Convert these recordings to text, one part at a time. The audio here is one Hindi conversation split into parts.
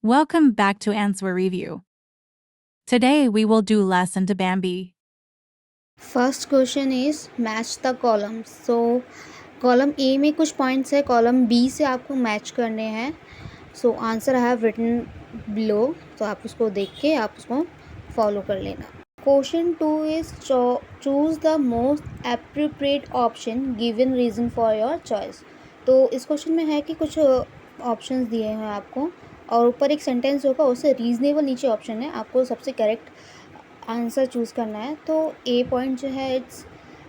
Welcome back to Answer Review. Today we will do lesson to Bambi. First question is match the columns. So column A में कुछ पॉइंट्स है, कॉलम बी से आपको मैच करने हैं. So answer I have written below, तो आप उसको देख के आप उसको फॉलो कर लेना. Question 2 is choose the most appropriate option given reason for your choice. तो इस क्वेश्चन में है कि कुछ ऑप्शंस दिए हैं आपको और ऊपर एक सेंटेंस होगा, उससे रीजनेबल नीचे ऑप्शन है, आपको सबसे करेक्ट आंसर चूज़ करना है. तो ए पॉइंट जो है, it's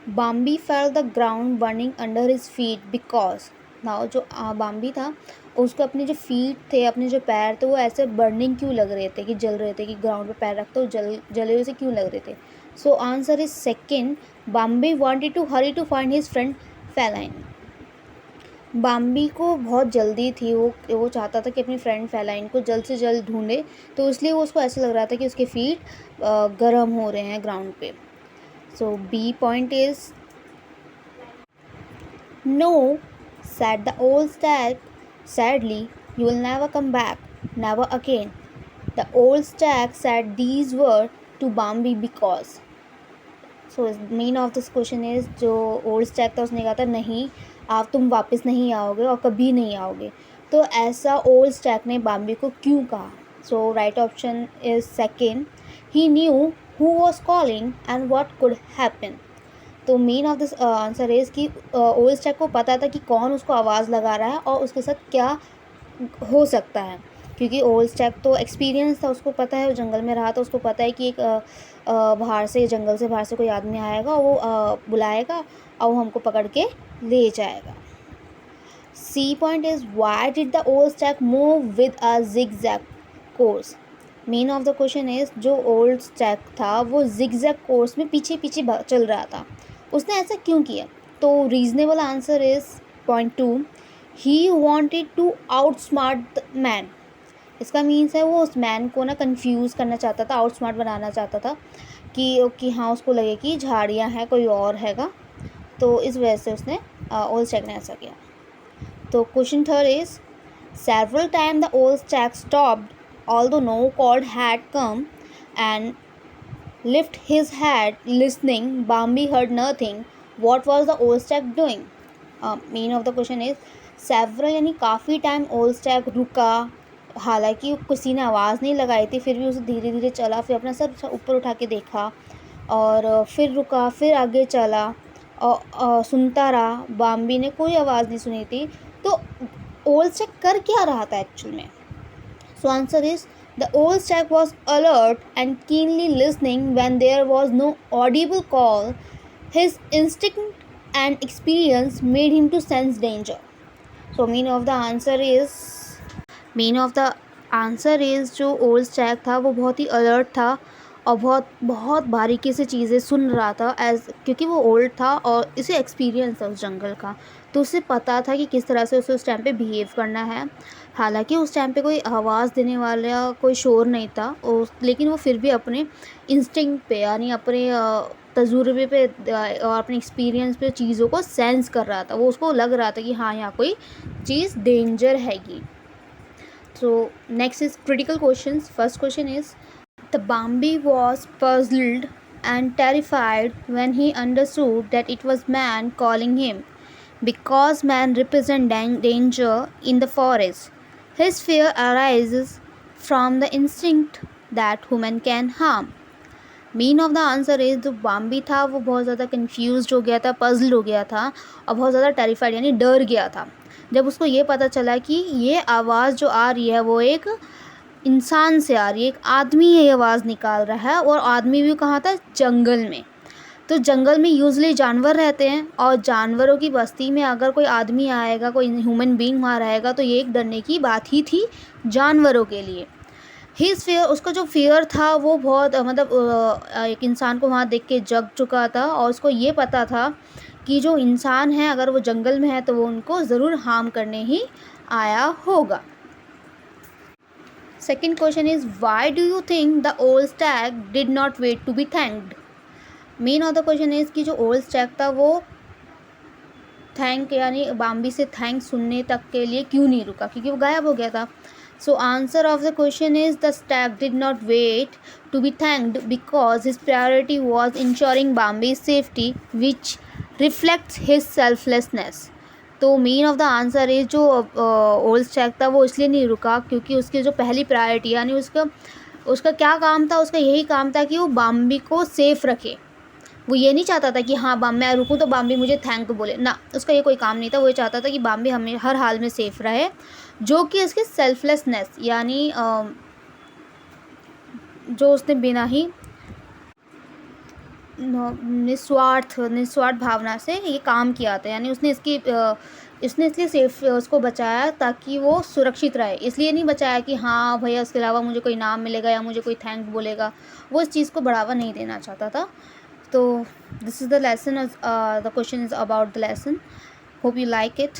Bambi fail the ground burning under his feet because. Now जो बाम्बी था उसको अपने जो फीट थे, अपने जो पैर थे, वो ऐसे बर्निंग क्यों लग रहे थे, कि जल रहे थे, कि ग्राउंड पे पैर रखते हो जले हुए से क्यों लग रहे थे. So answer is second, Bambi wanted to hurry to find his friend feline. Bambi को बहुत जल्दी थी, वो चाहता था कि अपनी फ्रेंड फेलाइन को जल्द से जल्द ढूंढे, तो इसलिए वो उसको ऐसा लग रहा था कि उसके फीट गर्म हो रहे हैं ग्राउंड पे. So B point is no, said the old stag sadly, you will never come back, never again. The old stag said these were to Bambi because. So main of this question is, जो ओल्ड स्टैक था उसने कहा था नहीं, आप तुम वापस नहीं आओगे और कभी नहीं आओगे. तो ऐसा ओल्ड स्टैक ने बाम्बी को क्यों कहा. So right option is second, he knew who was calling and what could happen. तो main of this answer is कि ओल्ड स्टैक को पता था कि कौन उसको आवाज़ लगा रहा है और उसके साथ क्या हो सकता है, क्योंकि ओल्ड स्टैक तो एक्सपीरियंस था, उसको पता है, वो जंगल में रहा, तो उसको पता है कि एक बाहर से, जंगल से बाहर से कोई आदमी आएगा, वो बुलाएगा और वो हमको पकड़ के ले जाएगा. C point is why did the old stag move with a zigzag course. Main of the question is, जो ओल्ड स्टैक था वो जिगजैग कोर्स में पीछे पीछे चल रहा था, उसने ऐसा क्यों किया. तो reasonable answer is point two, he wanted to outsmart the man. इसका मीन्स है वो उस मैन को ना कंफ्यूज करना चाहता था, आउटस्मार्ट बनाना चाहता था, कि हाँ उसको लगे कि झाड़ियाँ हैं, कोई और हैगा, तो इस वजह से उसने ओल्ड स्टैक ने ऐसा किया. तो question third is, several time the old stack stopped although no call had come and lift his head listening. Bambi heard nothing. What was the old stag doing? Meaning of the question is, several यानी काफ़ी टाइम ओल्ड स्टैक रुका, हालांकि किसी ने आवाज़ नहीं लगाई थी, फिर भी उसे धीरे धीरे चला, फिर अपना सर ऊपर उठा के देखा और फिर रुका, फिर आगे चला और सुनता रहा. बाम्बी ने कोई आवाज़ नहीं सुनी थी, तो ओल्ड स्टैक कर क्या रहा था एक्चुअल में. So answer is, the old stag was alert and keenly listening when there was no audible call. His instinct and experience made him to sense danger. So meaning of the answer is जो old stag था वो बहुत ही alert था और बहुत बहुत बारीकी से चीज़ें सुन रहा था, क्योंकि वो ओल्ड था और इसे एक्सपीरियंस था उस जंगल का, तो उसे पता था कि किस तरह से उसे उस टाइम पे बिहेव करना है. हालांकि उस टाइम पे कोई आवाज़ देने वाला कोई शोर नहीं था, लेकिन वो फिर भी अपने इंस्टिंक्ट पे, यानी अपने तजुर्बे पे और अपने एक्सपीरियंस पे चीज़ों को सेंस कर रहा था. वो उसको लग रहा था कि हाँ यहाँ कोई चीज़ डेंजर हैगी. So next is critical questions. First question is, the Bambi was puzzled and terrified when he understood that it was man calling him, because man represent danger in the forest. His fear arises from the instinct that human can harm. Mean of the answer is, जो बाम्बी था वो बहुत ज़्यादा कन्फ्यूज़ हो गया था, पज़ल हो गया था और बहुत ज़्यादा टेरिफाइड यानी डर गया था जब उसको ये पता चला कि ये आवाज़ जो आ रही है वो एक इंसान से आ रही है, एक आदमी ये आवाज़ निकाल रहा है, और आदमी भी कहाँ था, जंगल में. तो जंगल में यूजली जानवर रहते हैं और जानवरों की बस्ती में अगर कोई आदमी आएगा, कोई ह्यूमन बीइंग वहाँ रहेगा, तो ये एक डरने की बात ही थी जानवरों के लिए. हिज फेयर, उसका जो फेयर था वो बहुत एक इंसान को वहाँ देख के जग चुका था और उसको ये पता था कि जो इंसान है अगर वो जंगल में है तो वो उनको ज़रूर हार्म करने ही आया होगा. Second question is, why do you think the old stag did not wait to be thanked. Main of the question is कि जो ओल्ड स्टैग था वो थैंक यानी बाम्बी से थैंक सुनने तक के लिए क्यों नहीं रुका, क्योंकि वो गायब हो गया था. So answer of the question is the stag did not wait to be thanked because his priority was ensuring Bambi's safety, which reflects his selflessness. तो main of the answer is जो ओल्ड स्टैग था वो इसलिए नहीं रुका क्योंकि उसकी जो पहली प्रायोरिटी यानी उसका उसका क्या काम था, उसका यही काम था कि वो बाम्बी को सेफ रखे। वो ये नहीं चाहता था कि हाँ मैं रुकूँ तो बाम्बी मुझे थैंक बोले ना, उसका ये कोई काम नहीं था। वो ये चाहता था कि बाम्बी हमें हर हाल में सेफ रहे, जो कि इसकी सेल्फलेसनेस यानी जो उसने बिना ही निस्वार्थ भावना से ये काम किया था, यानी उसने इसने इसलिए सेफ उसको बचाया ताकि वो सुरक्षित रहे। इसलिए नहीं बचाया कि हाँ भैया उसके अलावा मुझे कोई नाम मिलेगा या मुझे कोई थैंक बोलेगा, वो इस चीज़ को बढ़ावा नहीं देना चाहता था। तो this is the lesson, the question is about the lesson. Hope you like it.